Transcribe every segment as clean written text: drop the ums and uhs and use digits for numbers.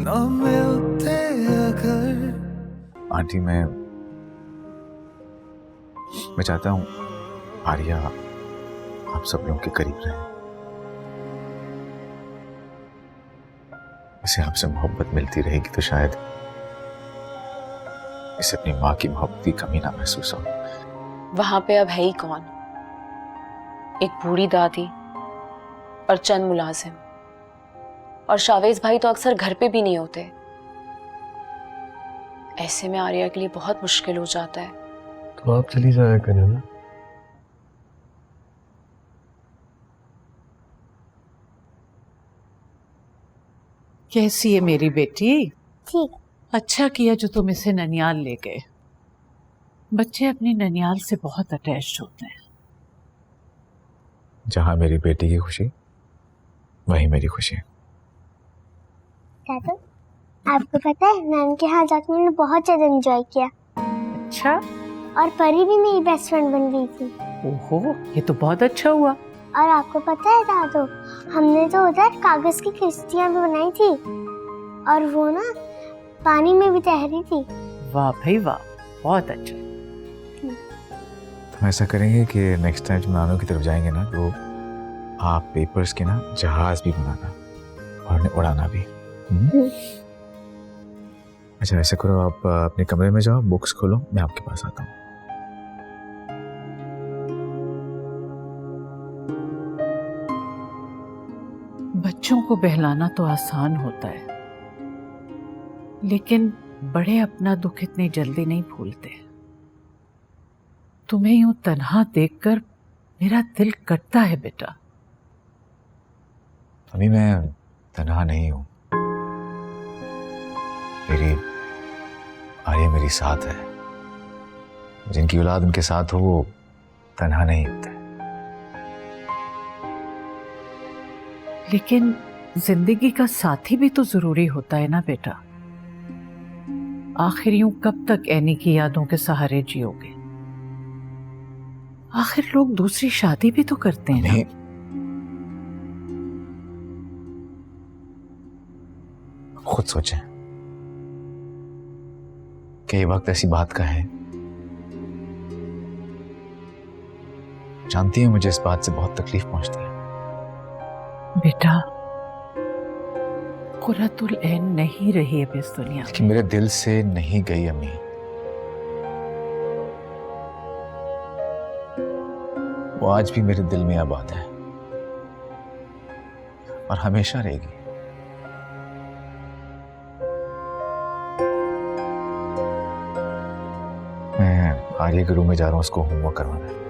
न मिलते अगर। आंटी मैं चाहता हूँ आर्या आप सब लोगों के करीब रहे। इसे आपसे मोहब्बत मिलती रहेगी तो शायद इसे अपनी माँ की मोहब्बत की कमी ना महसूस हो। वहां पे अब है ही कौन? एक बूढ़ी दादी और चंद मुलाजिम, और शावेज भाई तो अक्सर घर पे भी नहीं होते। ऐसे में आर्या के लिए बहुत मुश्किल हो जाता है। तो आप चली जाया करें ना। कैसी है मेरी बेटी? ठीक। अच्छा किया जो तुम इसे ननियाल ले गए। बच्चे अपनी ननियाल से बहुत अटैच्ड होते हैं। जहां मेरी बेटी की खुशी वहीं मेरी खुशी। दादू, आपको पता है नानी के यहाँ जाकर मैंने बहुत ज्यादा एंजॉय किया। अच्छा? और परी भी मेरी बेस्ट फ्रेंड बन गई थी। ओहो, ये तो बहुत अच्छा हुआ। और आपको पता है दादू, हमने तो उधर कागज की किश्तियाँ भी बनाई थी और वो ना पानी में भी तैरी थी। वाह भाई वाह, बहुत अच्छा। हम ऐसा करेंगे कि नेक्स्ट टाइम जब नानों की तरफ जाएंगे ना तो आप पेपर्स के ना जहाज भी बनाना और उन्हें उड़ाना भी। अच्छा ऐसा करो आप अपने कमरे में जाओ, बुक्स खोलो, मैं आपके पास आता हूँ। बच्चों को बहलाना तो आसान होता है, लेकिन बड़े अपना दुख इतनी जल्दी नहीं भूलते। तुम्हें यूं तन्हा देखकर मेरा दिल कटता है बेटा। अभी मैं तन्हा नहीं हूं, मेरी आर्या मेरी साथ है। जिनकी औलाद उनके साथ हो वो तन्हा नहीं होते। लेकिन जिंदगी का साथी भी तो जरूरी होता है ना बेटा। आखिर यूं कब तक एनी की यादों के सहारे जियोगे? आखिर लोग दूसरी शादी भी तो करते हैं ना। खुद सोचें कि ये वक्त ऐसी बात का है। जानती है मुझे इस बात से बहुत तकलीफ पहुंचती है। बेटा, कुर्रतुल ऐन नहीं रही है इस दुनिया कि मेरे दिल से नहीं गई अम्मी। वो आज भी मेरे दिल में आबाद है और हमेशा रहेगी। मैं आर्या के रूम में जा रहा हूं उसको होमवर्क करवाना है।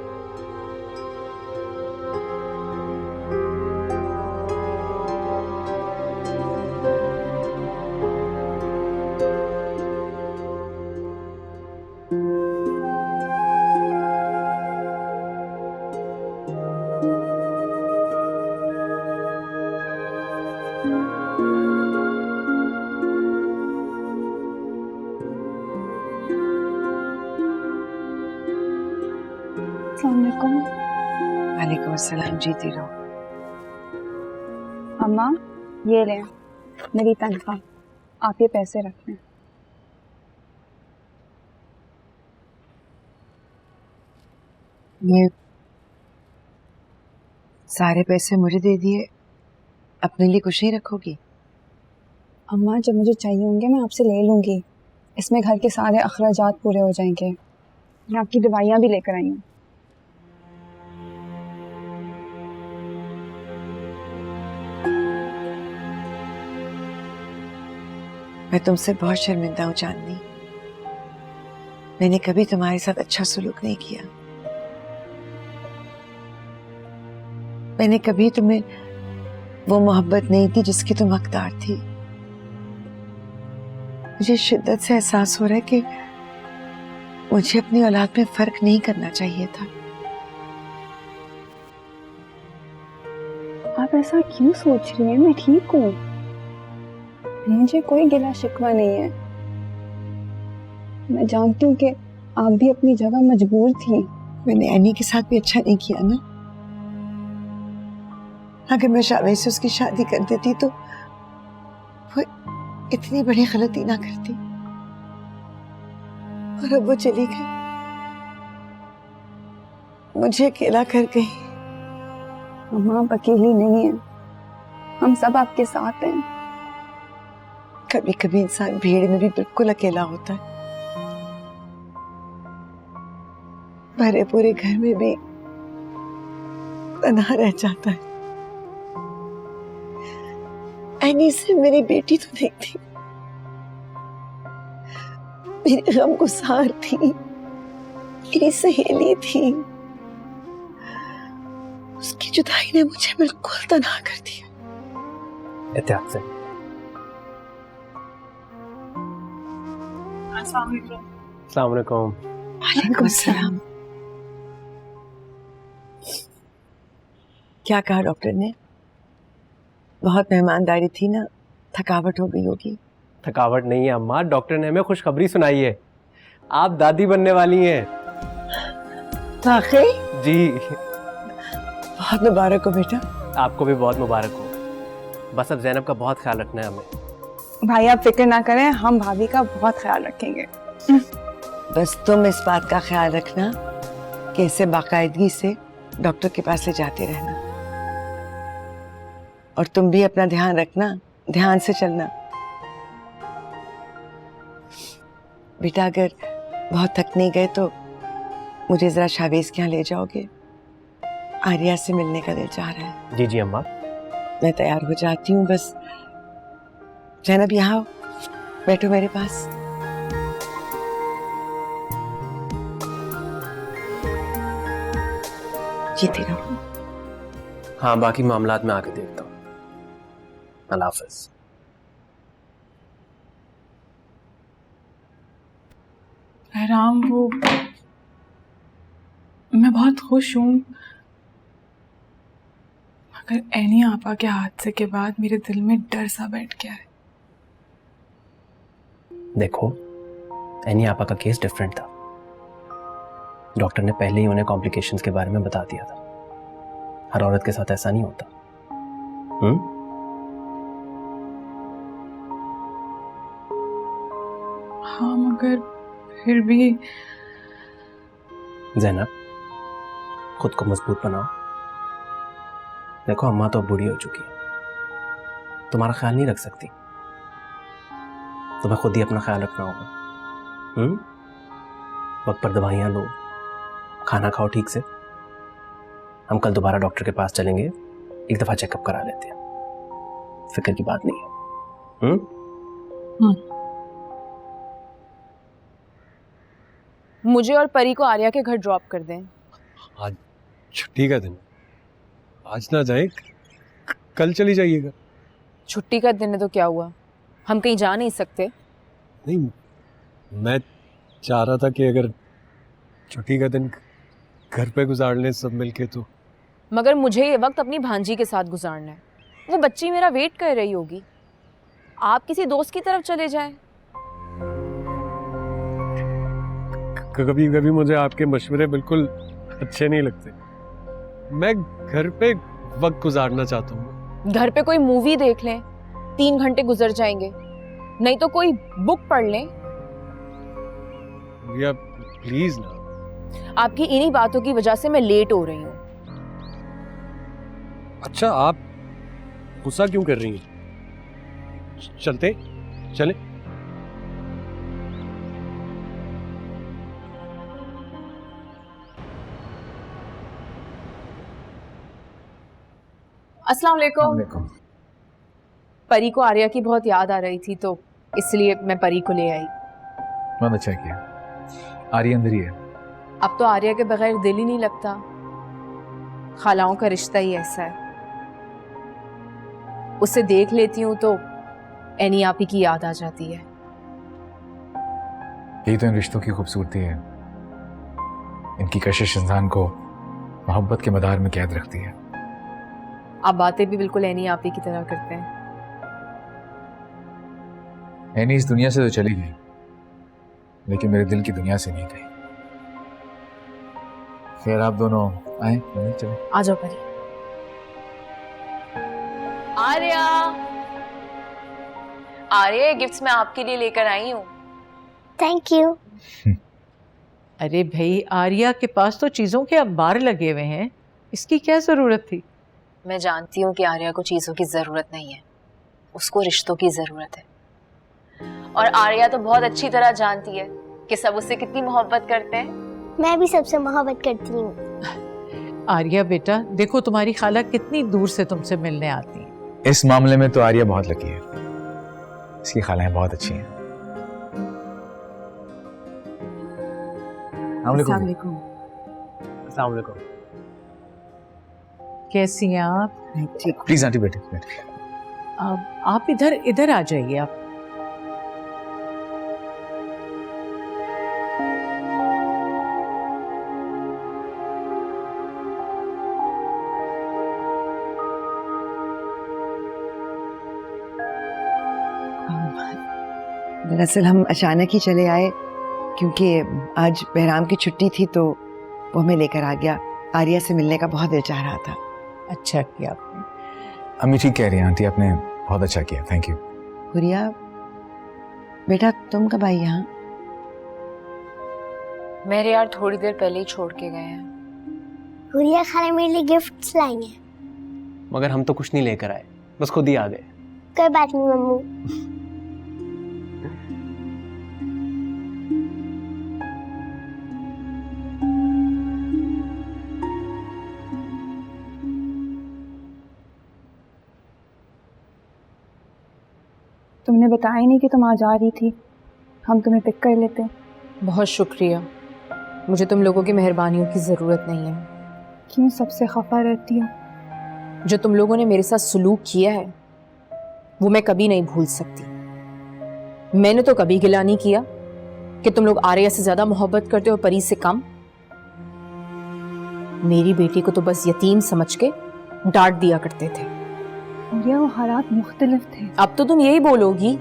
वालेकुम अस्सलाम। जीती रहो। अम्मा, ये लें मेरी तनख्वाह, आप ये पैसे रख लें। ये सारे पैसे मुझे दे दिए, अपने लिए कुछ नहीं रखोगी? अम्मा, जब मुझे चाहिए होंगे मैं आपसे ले लूँगी। इसमें घर के सारे अखराजात पूरे हो जाएंगे। मैं आपकी दवाइयाँ भी लेकर आई हूँ। मैं तुमसे बहुत शर्मिंदा हूँ चांदनी। मैंने कभी तुम्हारे साथ अच्छा सलूक नहीं किया। मैंने कभी तुम्हें वो मोहब्बत नहीं दी जिसकी तुम हकदार थी। मुझे शिद्दत से एहसास हो रहा है कि मुझे अपनी औलाद में फर्क नहीं करना चाहिए था। आप ऐसा क्यों सोच रही हैं? मैं ठीक हूँ, मुझे कोई गिला शिकवा नहीं है। मैं जानती हूँ कि आप भी अपनी जगह मजबूर थी। मैंने एनी के साथ भी अच्छा नहीं किया ना। अगर मैं शावेज से उसकी शादी कर देती तो इतनी बड़ी गलती ना करती और अब वो चली गई, मुझे अकेला कर गई। अम्मा आप अकेली नहीं है, हम सब आपके साथ हैं। कभी कभी इंसान भीड़ में भी बिल्कुल अकेला होता है, भरे पूरे घर में भी तन्हा रह जाता है। ऐनी से मेरी बेटी तो नहीं थी, मेरी गमगुसार थी, मेरी सहेली थी। उसकी जुदाई ने मुझे बिल्कुल तन्हा कर दिया। एहतियात से। अस्सलाम वालेकुम। वालेकुम सलाम। क्या कहा डॉक्टर ने? बहुत मेहमानदारी थी ना, थकावट हो गई होगी। थकावट नहीं है अम्मा, डॉक्टर ने हमें खुशखबरी सुनाई है, आप दादी बनने वाली हैं। वाकई? जी। बहुत मुबारक हो बेटा। आपको भी बहुत मुबारक हो। बस अब जैनब का बहुत ख्याल रखना है हमें। भाई आप फिक्र ना करें, हम भाभी का बहुत ख्याल रखेंगे। बस तुम इस बात का ख्याल रखना कि इसे बाकायदगी से डॉक्टर के पास ले जाते रहना, और तुम भी अपना ध्यान रखना, ध्यान से चलना। बेटा अगर बहुत थक नहीं गए तो मुझे जरा शावेज के यहाँ ले जाओगे? आर्या से मिलने का दिल चाह रहा है। जी जी अम्मा। मैं तैयार हो जाती हूँ, बस जैनब यहाँ आओ, बैठो मेरे पास। जीती रहो। हाँ, बाकी मामलात में आके देखता हूँ। अल्लाह हाफ़िज़। राम, वो मैं बहुत खुश हूँ, मगर ऐनी आपा के हादसे के बाद मेरे दिल में डर सा बैठ गया है। देखो, ऐनी आपा का केस डिफरेंट था। डॉक्टर ने पहले ही उन्हें कॉम्प्लिकेशंस के बारे में बता दिया था। हर औरत के साथ ऐसा नहीं होता। हाँ, मगर फिर भी। ज़ैनब, खुद को मजबूत बनाओ। देखो, अम्मा तो अब बूढ़ी हो चुकी है, तुम्हारा ख्याल नहीं रख सकती। तुम्हें खुद ही अपना ख्याल रखना होगा। वक्त पर दवाइयाँ लो, खाना खाओ ठीक से। हम कल दोबारा डॉक्टर के पास चलेंगे, एक दफ़ा चेकअप करा लेते हैं। फिक्र की बात नहीं है। मुझे और परी को आर्या के घर ड्रॉप कर दें। आज छुट्टी का दिन, आज ना जाए, कल चली जाइएगा। छुट्टी का दिन है तो क्या हुआ, हम कहीं जा नहीं सकते? नहीं, मैं चाह रहा था कि अगर छुट्टी का दिन घर पे गुजार लें सब मिलके तो। मगर मुझे ये वक्त अपनी भांजी के साथ गुजारना है। वो बच्ची मेरा वेट कर रही होगी। आप किसी दोस्त की तरफ चले जाएं। कभी कभी मुझे आपके मशवरे बिल्कुल अच्छे नहीं लगते। मैं घर पे वक्त गुजारना चाहता हूँ। घर पे कोई मूवी देख लें, 3 घंटे गुजर जाएंगे। नहीं तो कोई बुक पढ़ लें। भैया प्लीज ना। आपकी इन्हीं बातों की वजह से मैं लेट हो रही हूँ। अच्छा, आप गुस्सा क्यों कर रही हैं? चले। अस्सलाम वालेकुम। परी को आर्या की बहुत याद आ रही थी, तो इसलिए मैं परी को ले आई। बहुत अच्छा किया। आर्या अंदर ही है। अब तो आर्या के बगैर दिल ही नहीं लगता। खालाओं का रिश्ता ही ऐसा है। उसे देख लेती हूँ तो ऐनी आपी की याद आ जाती है। यही तो इन रिश्तों की खूबसूरती है। इनकी कशिश इंसान को मोहब्बत के मदार में कैद रखती है। आप बातें भी बिल्कुल ऐनी आपी की तरह करते हैं। ऐनी इस दुनिया से तो चली गई, लेकिन मेरे दिल की दुनिया से नहीं गई। खैर, आप दोनों आए, चले। आ जाओ परी। आर्या, आर्या, ये गिफ्ट्स मैं आपके लिए लेकर आई हूँ। Thank you. अरे भाई, आर्या के पास तो चीजों के अंबार लगे हुए हैं, इसकी क्या जरूरत थी? मैं जानती हूँ कि आर्या को चीजों की जरूरत नहीं है, उसको रिश्तों की जरूरत है। और आर्या तो बहुत अच्छी तरह जानती है कि सब उससे कितनी मोहब्बत करते हैं। मैं भी सबसे मोहब्बत करती हूँ। आर्या बेटा, देखो तुम्हारी खाला कितनी दूर से तुमसे मिलने आती है। इस मामले में तो आर्या बहुत लकी है, इसकी खालाएं बहुत अच्छी हैं। अस्सलाम वालेकुम। अस्सलाम वालेकुम। कैसी हैं आप? ठीक। प्लीज आंटी बैठिए। आप इधर इधर आ जाइए आप। दरअसल हम अचानक ही चले आए क्योंकि आज बहराम की छुट्टी थी, तो वो हमें लेकर आ गया। आर्या से मिलने का बहुत दिल चाह रहा था। अच्छा किया आपने। अम्मी ठीक कह रही हैं आंटी, आपने बहुत अच्छा किया, थैंक यू। हुरिया बेटा, तुम कब आई यहाँ? मेरे यार थोड़ी देर पहले ही छोड़ के गए हैं। हुरिया खाला मेरे लिए गिफ्ट्स लाई हैं। मगर हम तो कुछ नहीं लेकर आए, बस खुद ही आ गए। कोई बात नहीं मम्मू। तुमने बताया ही नहीं कि तुम आज आ रही थी, हम तुम्हें पिक कर लेते। बहुत शुक्रिया, मुझे तुम लोगों की मेहरबानियों की ज़रूरत नहीं है। क्यों सबसे खफा रहती हो? जो तुम लोगों ने मेरे साथ सलूक किया है वो मैं कभी नहीं भूल सकती। मैंने तो कभी गिला नहीं किया कि तुम लोग आर्या से ज्यादा मोहब्बत करते हो, परी से कम। मेरी बेटी को तो बस यतीम समझ के डांट दिया करते थे। ये वो हालात मुख्तलिफ थे। अब तो तुम यही बोलोगी,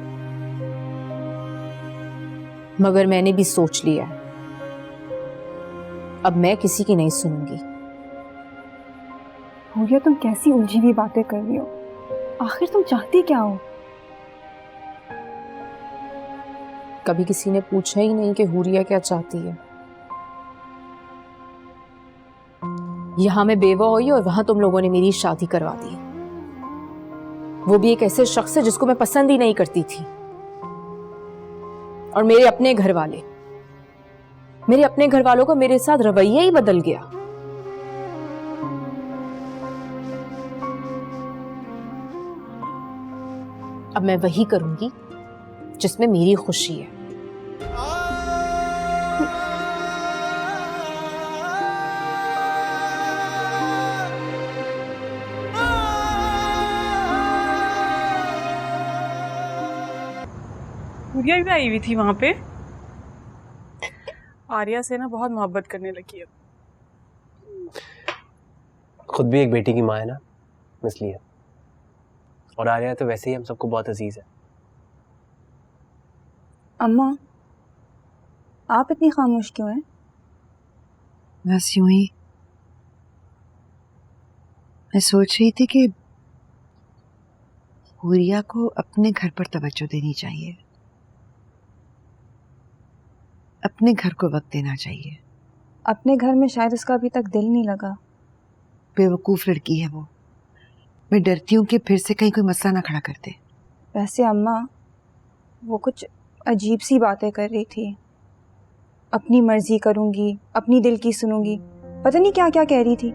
मगर मैंने भी सोच लिया है, अब मैं किसी की नहीं सुनूंगी। हुरिया, तुम कैसी उलझी हुई बातें कर रही हो? आखिर तुम चाहती क्या हो? कभी किसी ने पूछा ही नहीं कि हुरिया क्या चाहती है। यहां मैं बेवा हुई और वहां तुम लोगों ने मेरी शादी करवा दी, वो भी एक ऐसे शख्स से जिसको मैं पसंद ही नहीं करती थी। और मेरे अपने घर वालों का मेरे साथ रवैया ही बदल गया। अब मैं वही करूंगी जिसमें मेरी खुशी है। हुरिया भी आई हुई थी वहां पे। आर्या से ना बहुत मोहब्बत करने लगी है। खुद भी एक बेटी की माँ है ना, इसलिए। और आर्या तो वैसे ही हम सबको बहुत अजीज है। अम्मा, आप इतनी खामोश क्यों हैं? बस यूं ही मैं सोच रही थी कि हुरिया को अपने घर पर तवज्जो देनी चाहिए, अपने घर को वक्त देना चाहिए। अपने घर में शायद उसका अभी तक दिल नहीं लगा। बेवकूफ लड़की है वो। मैं डरती हूँ कि फिर से कहीं कोई मसला ना खड़ा कर दे। वैसे अम्मा, वो कुछ अजीब सी बातें कर रही थी। अपनी मर्जी करूंगी, अपनी दिल की सुनूंगी, पता नहीं क्या क्या कह रही थी।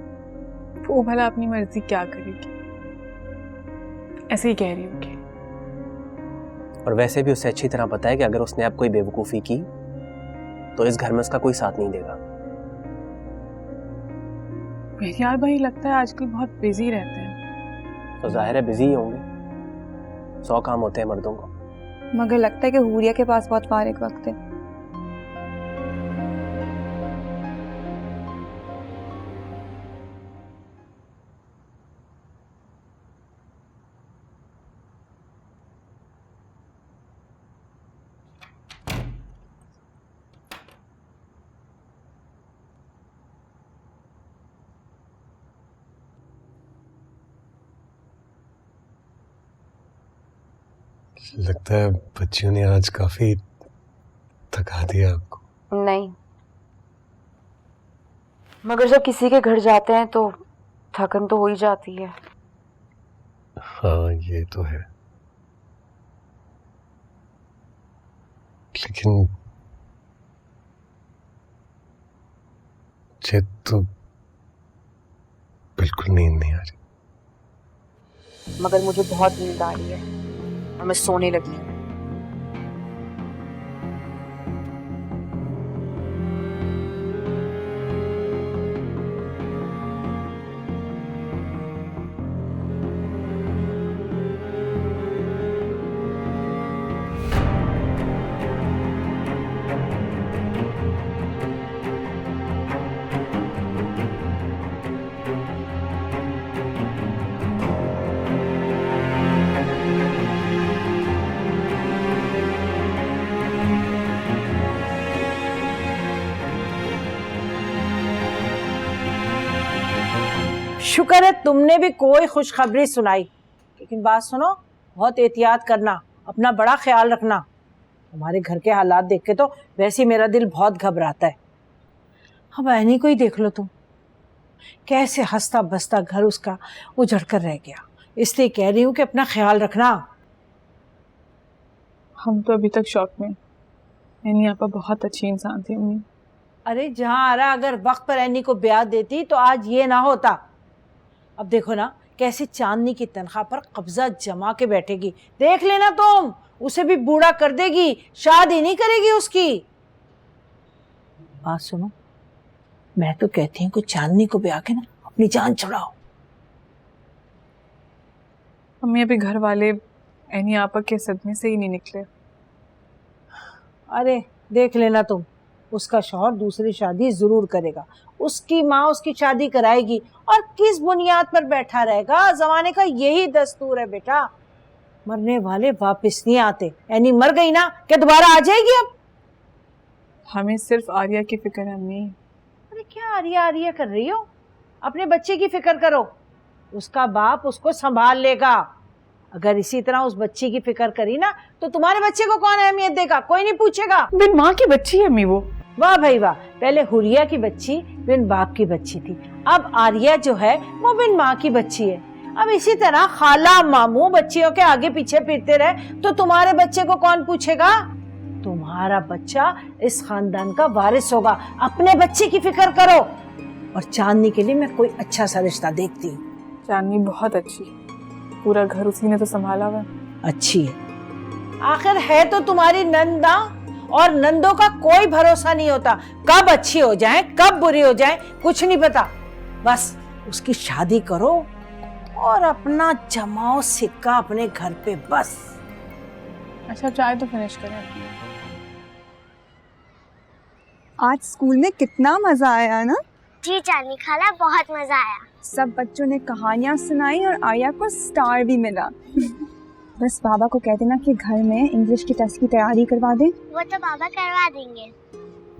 वो भला अपनी मर्जी क्या करेगी, ऐसे ही कह रही होगी। और वैसे भी उसे अच्छी तरह पता है कि अगर उसने अब कोई बेवकूफ़ी की तो इस घर में उसका कोई साथ नहीं देगा। मेरे यार भाई लगता है आजकल बहुत बिजी रहते हैं। तो जाहिर है बिजी ही होंगे, 100 काम होते हैं मर्दों को। मगर लगता है कि हुरिया के पास बहुत फारिग वक्त है। लगता है बच्चियों ने आज काफी थका दिया आपको। नहीं, मगर जब किसी के घर जाते हैं तो थकन तो हो ही जाती है। हाँ ये तो है, लेकिन मुझे तो बिल्कुल नींद नहीं आ रही। मगर मुझे बहुत नींद आ रही है और मैं सोने लगी हूँ। शुक्र है तुमने भी कोई खुशखबरी सुनाई, लेकिन बात सुनो, बहुत एहतियात करना, अपना बड़ा ख्याल रखना। तुम्हारे घर के हालात देख के तो वैसे ही मेरा दिल बहुत घबराता है। अब ऐनी को ही देख लो तुम, कैसे हंसता बसता घर उसका उजड़ कर रह गया। इसलिए कह रही हूँ कि अपना ख्याल रखना। हम तो अभी तक शॉक में। एनी आपा बहुत अच्छी इंसान थी अम्मी। अरे जहाँ आ रहा, अगर वक्त पर ऐनी को ब्याह देती तो आज ये ना होता। अब देखो ना कैसे चांदनी की तनख्वाह पर कब्जा जमा के बैठेगी। देख लेना तुम, उसे भी बूढ़ा कर देगी, शादी नहीं करेगी उसकी। बात सुनो, मैं तो कहती हूँ कि चांदनी को ब्याह के ना अपनी जान छुड़ाओ। अम्मी अभी घर वाले एनी आपा के सदमे से ही नहीं निकले। अरे देख लेना तुम, उसका शौहर दूसरी शादी जरूर करेगा, उसकी माँ उसकी शादी कराएगी, और किस बुनियाद पर बैठा रहेगा। जमाने का यही दस्तूर है बेटा, मरने वाले वापस नहीं आते। यानी मर गई ना क्या दोबारा आ जाएगी? अब हमें सिर्फ आर्या की फिक्र है अम्मी। अरे क्या आर्या आर्या कर रही हो? अपने बच्चे की फिक्र करो, उसका बाप उसको संभाल लेगा। अगर इसी तरह उस बच्ची की फिक्र करी ना तो तुम्हारे बच्चे को कौन अहमियत देगा? कोई नहीं पूछेगा। बिन माँ की बच्ची है अम्मी वो। वाह भाई वाह, पहले हुरिया की बच्ची बिन बाप की बच्ची थी, अब आर्या जो है वो बिन माँ की बच्ची है। अब इसी तरह खाला मामू बच्चियों के आगे पीछे फिरते रहे तो तुम्हारे बच्चे को कौन पूछेगा? तुम्हारा बच्चा इस खानदान का वारिस होगा। अपने बच्चे की फिक्र करो। और चांदनी के लिए मैं कोई अच्छा सा रिश्ता देखती हूँ। चांदनी बहुत अच्छी, पूरा घर उसी ने तो संभाला हुआ। अच्छी है, आखिर है तो तुम्हारी नंदा, और नंदों का कोई भरोसा नहीं होता, कब अच्छी हो जाए कब बुरी हो जाए कुछ नहीं पता। बस उसकी शादी करो और अपना जमाओ सिक्का अपने घर पे बस। अच्छा चाय तो फिनिश करें। आज स्कूल में कितना मजा आया ना? जी चांदनी खाला, बहुत मजा आया। सब बच्चों ने कहानियां सुनाई और आर्या को स्टार भी मिला। बस बाबा को कह देना कि घर में इंग्लिश की टेस्ट की तैयारी करवा दे। वो तो बाबा करवा देंगे।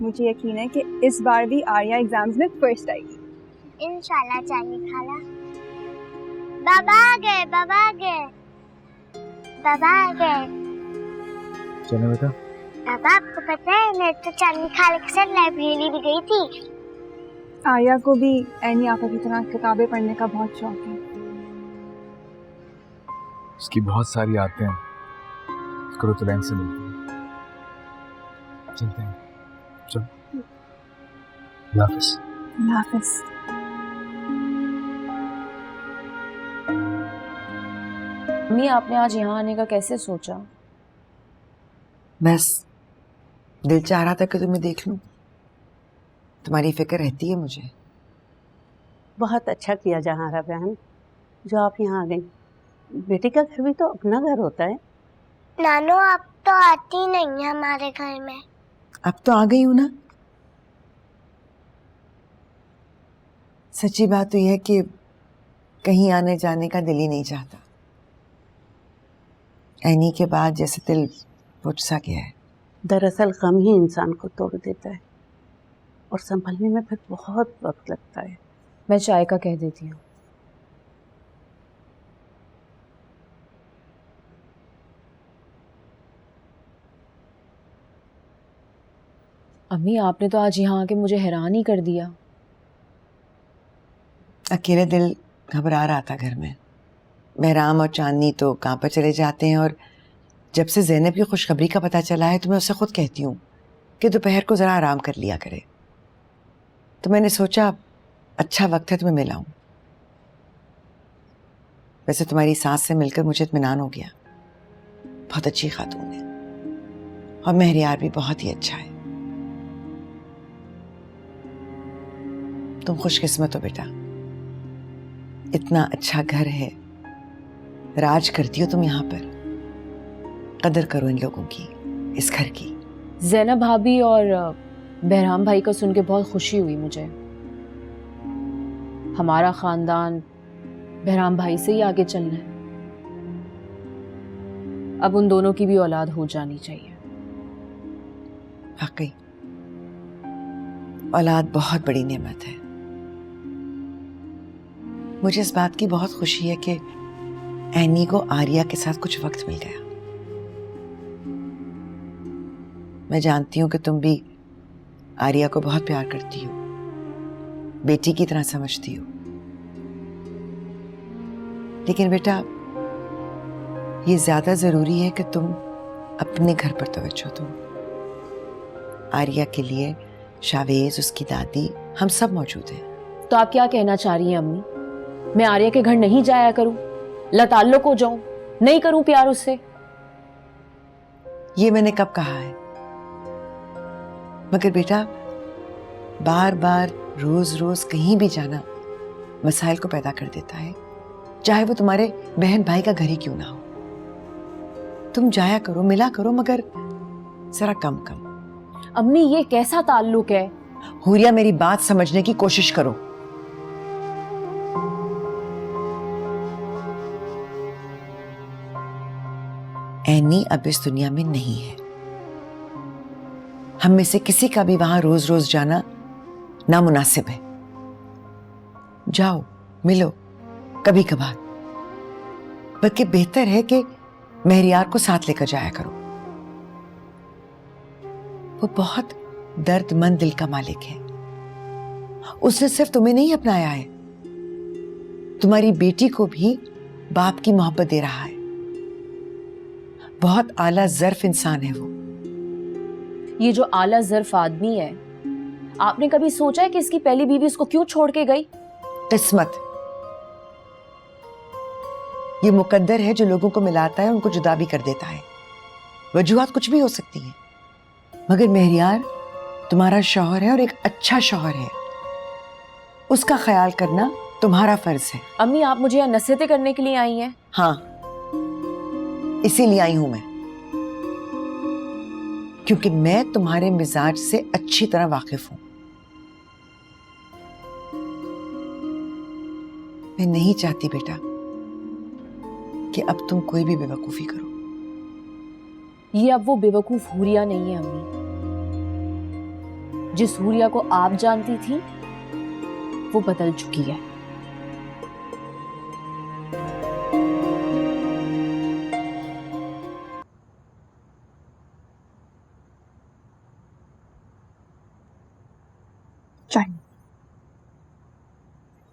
मुझे यकीन है कि इस बार भी आर्या एग्जाम्स में फर्स्ट आएगी। इंशाल्लाह चांदनी खाला। बाबा आ गए, बाबा आ गए, बाबा आ गए। चलो बेटा। बाबा आपको पता है मैं तो चांदनी खाला के साथ लाइब्रेरी भी गई थी। आर्या को भी एनी आपा की तरह किताबें पढ़ने का बहुत शौक है। उसकी बहुत सारी आते हैं, करो तो लाइन से मिलते हैं। चलते हैं, चलो। हाफिज। हाफिज। मम्मी आपने आज यहाँ आने का कैसे सोचा? बस दिल चाह रहा था कि तुम्हें देख लूं, तुम्हारी फिक्र रहती है मुझे। बहुत अच्छा किया जहारा बहन जो आप यहाँ आ गई। बेटी का घर भी तो अपना घर होता है। नानू आप तो आती नहीं है हमारे घर में। अब तो आ गई हूं ना। सच्ची बात तो यह है कि कहीं आने जाने का दिल ही नहीं चाहता। ऐनी के बाद जैसे दिल बुझ सा गया है। दरअसल गम ही इंसान को तोड़ देता है और संभलने में फिर बहुत वक्त लगता है। मैं चाय का कह देती हूँ। अम्मी आपने तो आज यहाँ आके मुझे हैरान ही कर दिया। अकेले दिल घबरा रहा था घर में। बहराम और चांदनी तो कहाँ पर चले जाते हैं, और जब से ज़ैनब की खुशखबरी का पता चला है तो मैं उससे खुद कहती हूँ कि दोपहर को ज़रा आराम कर लिया करे। तो मैंने सोचा अच्छा वक्त है तुम्हें मिलाऊं। वैसे तुम्हारी सास से मिलकर मुझे इत्मीनान हो गया। बहुत अच्छी खातून है और महरियार भी बहुत ही अच्छा है। तुम खुशकिस्मत हो बेटा, इतना अच्छा घर है, राज करती हो तुम यहाँ पर। कदर करो इन लोगों की, इस घर की। ज़ैनब भाभी और बहराम भाई का सुन के बहुत खुशी हुई मुझे। हमारा खानदान बहराम भाई से ही आगे चलना है। अब उन दोनों की भी औलाद हो जानी चाहिए। वाकई औलाद बहुत बड़ी नेमत है। मुझे इस बात की बहुत खुशी है कि एनी को आर्या के साथ कुछ वक्त मिल गया। मैं जानती हूं कि तुम भी आर्या को बहुत प्यार करती हो, बेटी की तरह समझती हो। लेकिन बेटा, ये ज्यादा जरूरी है कि तुम अपने घर पर तवज्जो दो। आर्या के लिए शावेज, उसकी दादी, हम सब मौजूद हैं। तो आप क्या कहना चाह रही हैं अम्मी? मैं आर्या के घर नहीं जाया करूं, लताल्लुक हो जाऊं, नहीं करूं प्यार उससे? ये मैंने कब कहा है? मगर बेटा, बार बार रोज रोज कहीं भी जाना मसाइल को पैदा कर देता है, चाहे वो तुम्हारे बहन भाई का घर ही क्यों ना हो। तुम जाया करो, मिला करो, मगर जरा कम कम। अम्मी ये कैसा ताल्लुक है? हुरिया, मेरी बात समझने की कोशिश करो। एनी अब इस दुनिया में नहीं है। हम में से किसी का भी वहां रोज रोज जाना नामुनासिब है। जाओ, मिलो कभी कभार, बल्कि बेहतर है कि महरियार को साथ लेकर जाया करो। वो बहुत दर्दमंद दिल का मालिक है। उसने सिर्फ तुम्हें नहीं अपनाया है, तुम्हारी बेटी को भी बाप की मोहब्बत दे रहा है। बहुत आला ज़र्फ इंसान है वो। ये जो आला ज़र्फ आदमी है, आपने कभी सोचा है कि इसकी पहली बीवी उसको क्यों छोड़ के गई? किस्मत, ये मुकद्दर है जो लोगों को मिलाता है, उनको जुदा भी कर देता है। वजूहात कुछ भी हो सकती है, मगर महरियार तुम्हारा शौहर है और एक अच्छा शौहर है। उसका ख्याल करना तुम्हारा फर्ज है। अम्मी, आप मुझे यहाँ नसीहतें करने के लिए आई हैं? हाँ, इसीलिए आई हूं मैं, क्योंकि मैं तुम्हारे मिजाज से अच्छी तरह वाकिफ हूं। मैं नहीं चाहती बेटा कि अब तुम कोई भी बेवकूफी करो। ये अब वो बेवकूफ हुरिया नहीं है अम्मी। जिस हुरिया को आप जानती थी वो बदल चुकी है।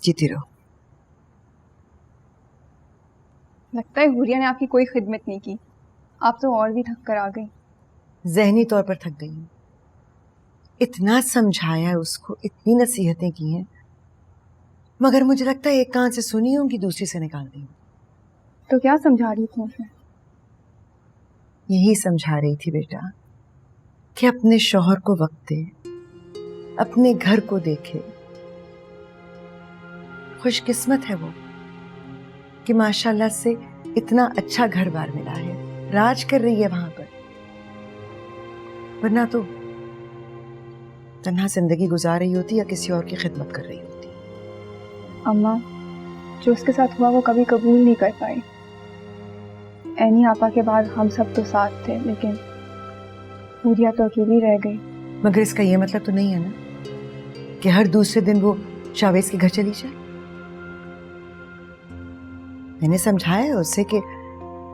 जीती रहो। लगता है हुरिया ने आपकी कोई खिदमत नहीं की, आप तो और भी थक कर आ गई। ज़हनी तौर पर थक गई हूँ। इतना समझाया है उसको, इतनी नसीहतें की हैं, मगर मुझे लगता है एक कान से सुनी होंगी, दूसरी से निकाल दी। तो क्या समझा रही थी उसे? यही समझा रही थी बेटा कि अपने शौहर को वक्त दे, अपने घर को देखे। खुशकिस्मत है वो कि माशाल्लाह से इतना अच्छा घर बार मिला है, राज कर रही है वहां पर। वरना तो तन्हा जिंदगी गुजार रही होती या किसी और की खिदमत कर रही होती। अम्मा, जो उसके साथ हुआ वो कभी कबूल नहीं कर पाई। एनी आपा के बाद हम सब तो साथ थे, लेकिन हुरिया तो अकेली रह गई। मगर इसका ये मतलब तो नहीं है ना कि हर दूसरे दिन वो शावेज के घर चली जाए। मैंने समझाया है उससे कि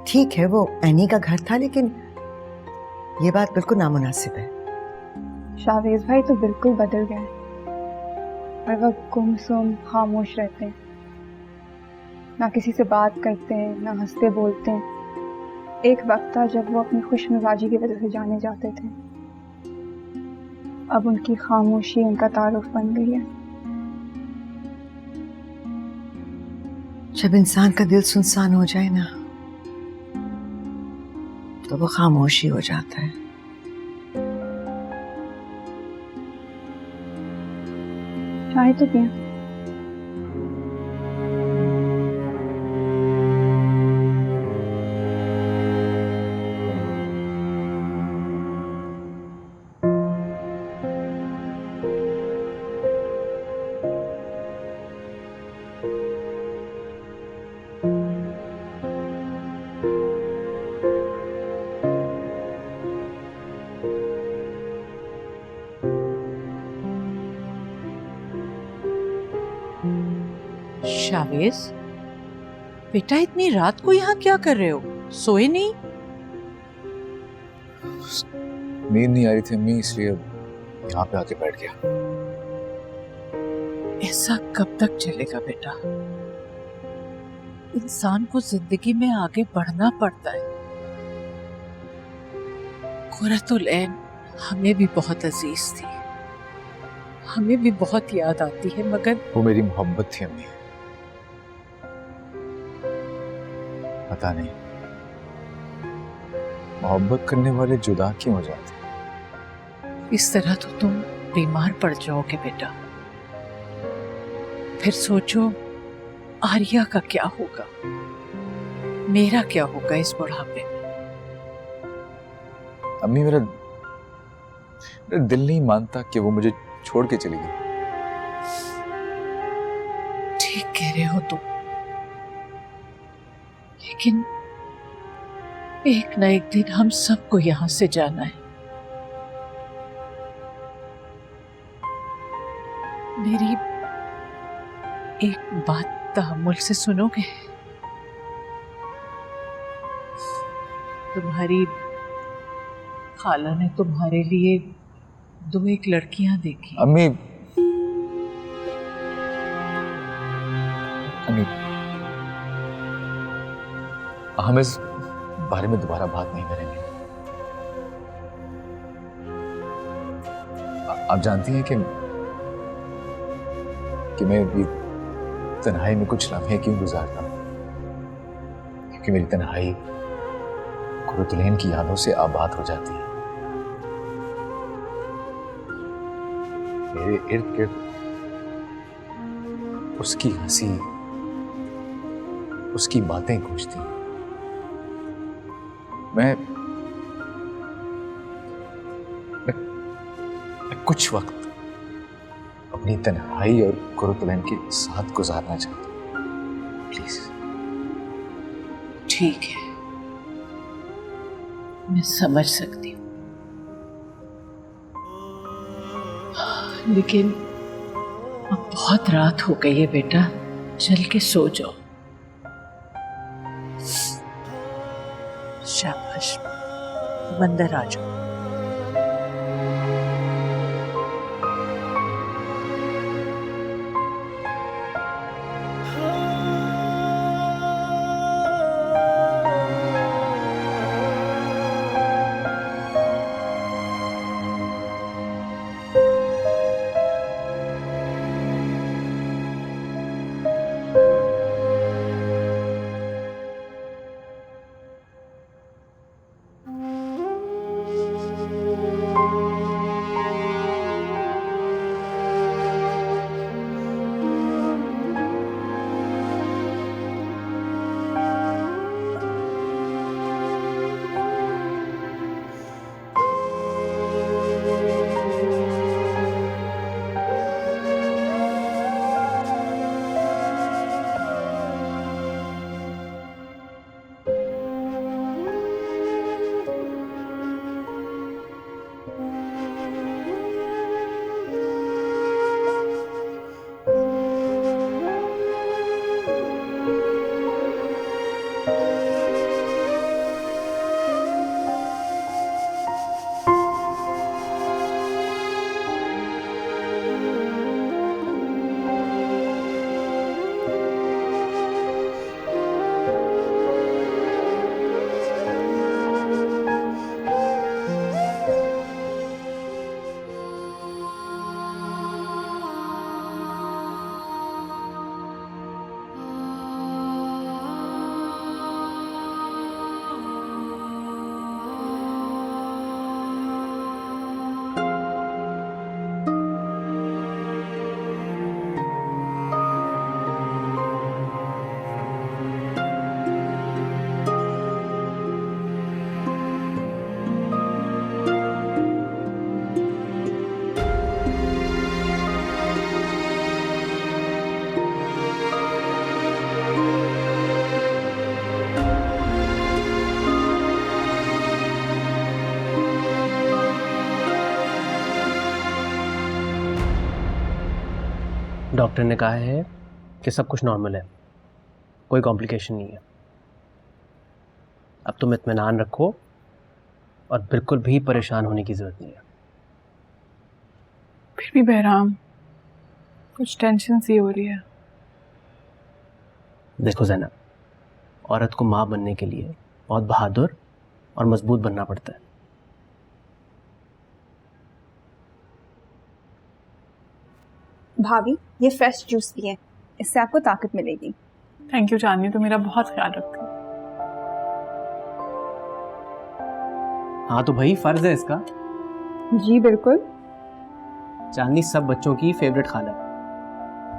ठीक है वो एनी का घर था, लेकिन ये बात बिल्कुल नामुनासिब है। शावेज भाई तो बिल्कुल बदल गए हैं। हर वक्त गुमसुम खामोश रहते हैं, ना किसी से बात करते हैं, ना हंसते बोलते हैं। एक वक्त था जब वो अपनी खुश मिजाजी की वजह से जाने जाते थे, अब उनकी खामोशी उनका तारुफ बन गई है। जब इंसान का दिल सुनसान हो जाए ना, तो वो खामोश ही हो जाता है। चाय तो पिया। शावेज, बेटा इतनी रात को यहाँ क्या कर रहे हो? सोए नहीं? नींद नहीं आ रही थी अम्मी, इसलिए यहाँ पे आके बैठ गया। ऐसा कब तक चलेगा बेटा? इंसान को जिंदगी में आगे बढ़ना पड़ता है। कुर्रतुल ऐन हमें भी बहुत अजीज थी, हमें भी बहुत याद आती है, मगर वो मेरी मोहब्बत थी अम्मी। पता नहीं मोहब्बत करने वाले जुदा क्यों हो जाते? इस तरह तो तुम बीमार पड़ जाओगे बेटा। फिर सोचो आर्या का क्या होगा, मेरा क्या होगा इस बुढ़ापे में। अम्मी मेरा दिल नहीं मानता कि वो मुझे छोड़ के चली गई। ठीक कह रहे हो तुम, लेकिन एक ना एक दिन हम सबको यहां से जाना है। मेरी एक बात तहम्मुल से सुनोगे? तुम्हारी खाला ने तुम्हारे लिए 2 लड़कियां देखी। अम्मी अम्मी, हम इस बारे में दोबारा बात नहीं करेंगे। आप जानती हैं कि मैं भी तन्हाई में कुछ लम्हे क्यों गुजारता हूं? क्योंकि मेरी तन्हाई कुर्रतुल ऐन की यादों से आबाद हो जाती है। मेरे इर्द गिर्द उसकी हंसी, उसकी बातें गूंजती। मैं कुछ वक्त अपनी तन्हाई और कुर्रतुल ऐन के साथ गुजारना चाहता हूं। प्लीज। ठीक है, मैं समझ सकती हूँ, लेकिन अब बहुत रात हो गई है बेटा, चल के सो जाओ। शाबाश, अंदर आ जाओ। डॉक्टर ने कहा है कि सब कुछ नॉर्मल है, कोई कॉम्प्लिकेशन नहीं है। अब तुम इत्मीनान रखो और बिल्कुल भी परेशान होने की ज़रूरत नहीं है। फिर भी बहराम, कुछ टेंशन सी हो रही है। देखो ज़ैनब, औरत को माँ बनने के लिए बहुत बहादुर और मजबूत बनना पड़ता है। भाभी, ये फ्रेश जूस पिए, इससे आपको ताकत मिलेगी। थैंक यू चांदनी, तो मेरा बहुत ख्याल रखती है। हाँ तो भाई फर्ज है इसका। जी बिल्कुल। चांदनी सब बच्चों की फेवरेट खाना है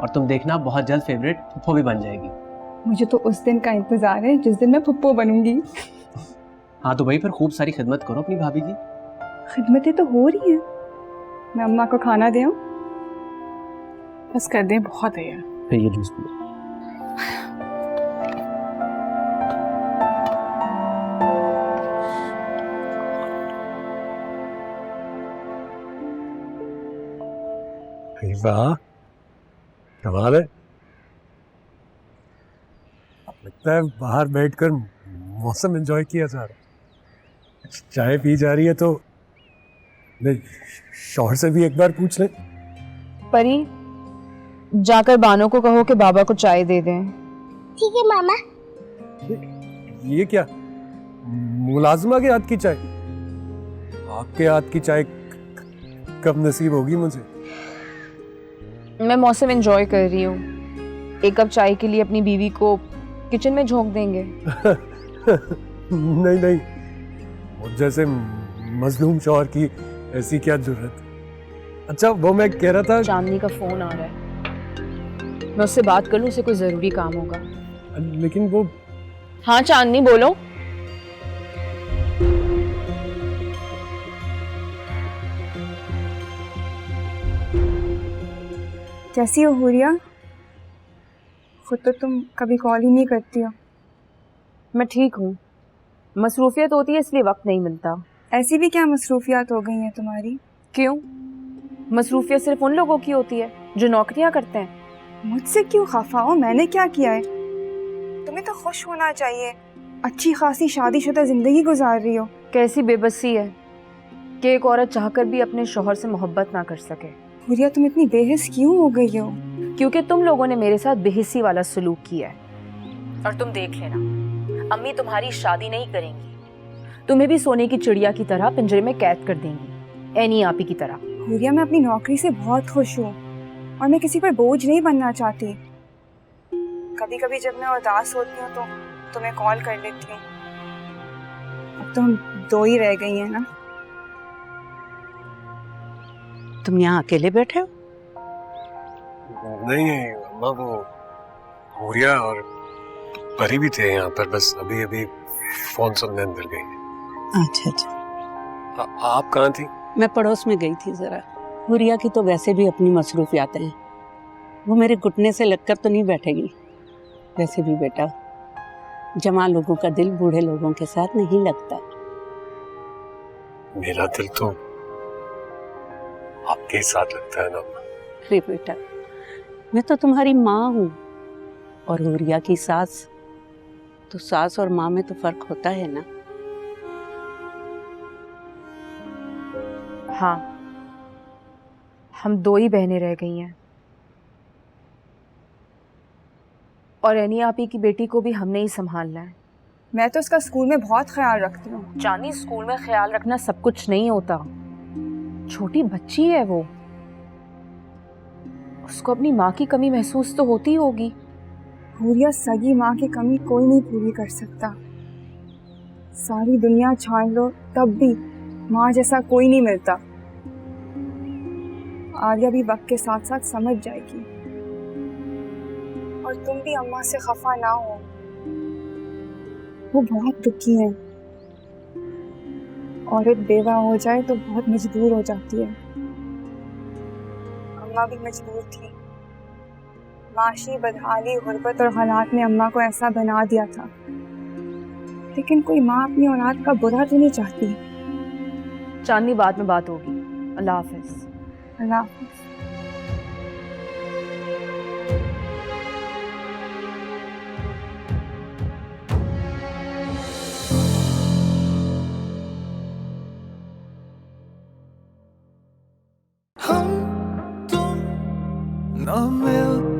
और तुम देखना बहुत जल्द फेवरेट फुप्पो भी बन जाएगी। मुझे तो उस दिन का इंतजार है जिस दिन मैं फुप्पो बनूंगी। हाँ तो भाई फिर खूब सारी खिदमत करो अपनी भाभी की। खिदमतें तो हो रही हैं। मैं अम्मा को खाना दे आऊं? बस कर दें, बहुत है यार। फिर ये जूस पियो। वाह, कमाल है। लगता है बाहर बैठकर मौसम एंजॉय किया जा रहा है। चाय पी जा रही है तो मैं शौहर से भी एक बार पूछ ले। परी, जाकर बानो को कहो कि बाबा को चाय दे दें। ठीक है मामा। ये क्या, मुलाजिमा के हाथ की चाय? आपके हाथ की चाय कब नसीब होगी मुझे? मैं मौसम एंजॉय कर रही हूँ। एक कप चाय के लिए अपनी बीवी को किचन में झोंक देंगे? नहीं नहीं, मुझ जैसे मजलूम शौहर की ऐसी क्या जुर्रत। अच्छा वो मैं कह रहा था, चांदनी का फोन आ रहा है, मैं उससे बात कर लूँ, उसे कोई जरूरी काम होगा। लेकिन वो। हाँ चांदनी बोलो। कैसी हो हुरिया? खुद तो तुम कभी कॉल ही नहीं करती हो। मैं ठीक हूँ, मसरूफियत होती है इसलिए वक्त नहीं मिलता। ऐसी भी क्या मसरूफियात हो गई हैं तुम्हारी? क्यों? मसरूफियत सिर्फ उन लोगों की होती है जो नौकरियां करते हैं। मुझसे क्यों खफा हो? मैंने क्या किया है? तुम्हें तो खुश होना चाहिए, अच्छी खासी शादीशुदा जिंदगी गुजार रही हो। कैसी बेबसी है कि एक औरत चाहकर भी अपने शौहर से मोहब्बत ना कर सके। हुरिया, तुम इतनी बेहिस क्यों हो गई हो? क्योंकि तुम लोगों ने मेरे साथ बेहिसी वाला सलूक किया है। और तुम देख लेना, अम्मी तुम्हारी शादी नहीं करेंगी, तुम्हें भी सोने की चिड़िया की तरह पिंजरे में कैद कर देंगी, एनी आपी की तरह। हुरिया, मैं अपनी नौकरी से बहुत खुश हूँ और मैं किसी पर बोझ नहीं बनना चाहती। कभी कभी जब मैं उदास होती हूँ तो तुम्हें कॉल कर लेती हूँ। अब तो हम दो ही रह गई हैं ना। तुम यहाँ अकेले बैठे हो? नहीं अम्मा, वो हुरिया और परी भी थे यहाँ पर, बस अभी अभी फोन सुनने अंदर गई। अच्छा अच्छा। आप कहाँ थी? मैं पड़ोस में गई थी जरा। हुरिया की तो वैसे भी अपनी मसरूफियातें हैं, वो मेरे घुटने से लगकर तो नहीं बैठेगी। वैसे भी बेटा, जवान लोगों का दिल बूढ़े लोगों के साथ नहीं लगता। मेरा दिल तो आपके साथ लगता है ना। अरे बेटा, मैं तो तुम्हारी माँ हूँ और हुरिया की सास, तो सास और माँ में तो फर्क होता है ना। हाँ, हम दो ही बहनें रह गई हैं और एनी आपी की बेटी को भी हमने ही संभालना है। मैं तो इसका स्कूल में बहुत ख्याल रखती हूँ। चांदी, स्कूल में ख्याल रखना सब कुछ नहीं होता। छोटी बच्ची है वो, उसको अपनी माँ की कमी महसूस तो होती होगी। हुरिया, सगी माँ की कमी कोई नहीं पूरी कर सकता। सारी दुनिया छान लो तब भी माँ जैसा कोई नहीं मिलता। आर्या भी वक्त के साथ साथ समझ जाएगी। और तुम भी अम्मा से खफा ना हो, वो बहुत दुखी है। औरत बेवा हो जाए तो बहुत मजबूर हो जाती है। अम्मा भी मजबूर थी। माशी बदहाली, गुर्बत और हालात ने अम्मा को ऐसा बना दिया था। लेकिन कोई माँ अपनी औलाद का बुरा तो नहीं चाहती। चांदनी, बाद में बात होगी। अल्लाह हाफिज। अल्लाह हाफिज। न मिल